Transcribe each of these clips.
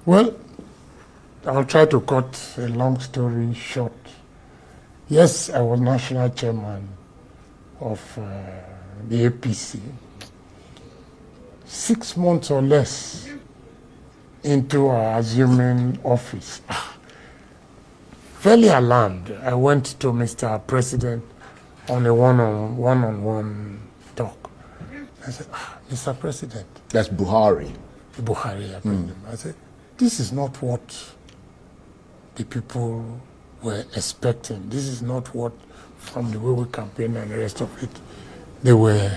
Well, I'll try to cut a long story short. Yes, I was national chairman of the APC. 6 months or less into assuming office, fairly alarmed, I went to Mr. President on a one-on-one talk. I said, Mr. President. That's Buhari. Buhari, I said, this is not what the people were expecting. This is not what, from the way we campaign and the rest of it, they were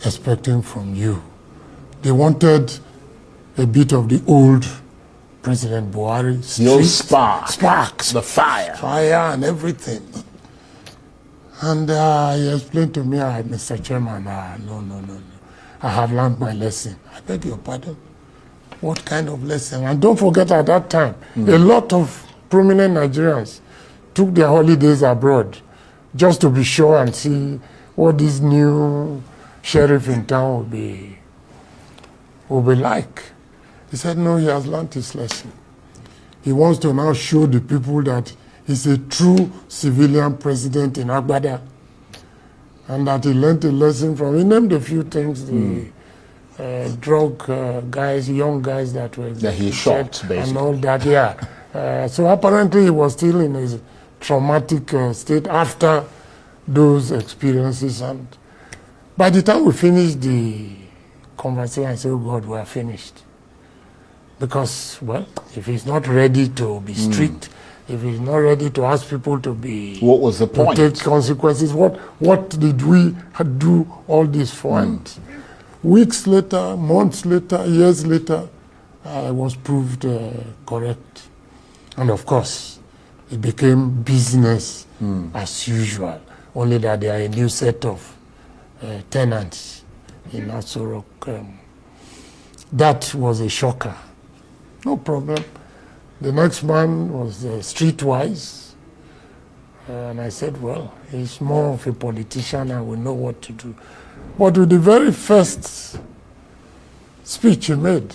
expecting from you. They wanted a bit of the old President Buhari. The old sparks. The fire. Fire and everything. And he explained to me, Mr. Chairman, no. I have learned my lesson. I beg your pardon. What kind of lesson? And don't forget, at that time, a lot of prominent Nigerians took their holidays abroad just to be sure and see what this new sheriff in town will be like. He said, no, he has learned his lesson. He wants to now show the people that he's a true civilian president in Agbada, and that he learned a lesson from, he named a few things, the drug guys, young guys that were that he shot, basically. And all that, yeah. So apparently he was still in his traumatic state after those experiences. And by the time we finished the conversation, I said, oh God, we are finished. Because, well, if he's not ready to be strict, if he's not ready to ask people to be... What was the point? To take consequences, what did we do all this for? And weeks later, months later, years later, I was proved correct. And of course, it became business as usual, only that there are a new set of tenants in Aso Rock. That was a shocker. No problem. The next man was streetwise. And I said, well, he's more of a politician and will know what to do. But with the very first speech he made,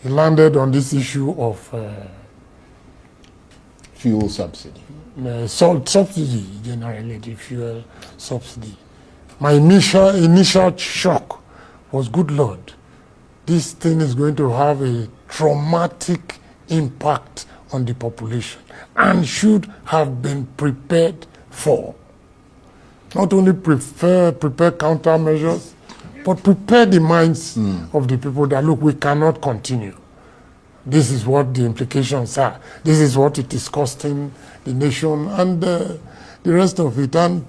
he landed on this issue of fuel subsidy. Salt subsidy, generally, the fuel subsidy. My initial shock was, good Lord, this thing is going to have a traumatic impact on the population and should have been prepared for. Not only prepare countermeasures, but prepare the minds of the people that, look, we cannot continue. This is what the implications are. This is what it is costing the nation and the rest of it. And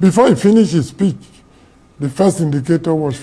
before he finished his speech, the first indicator was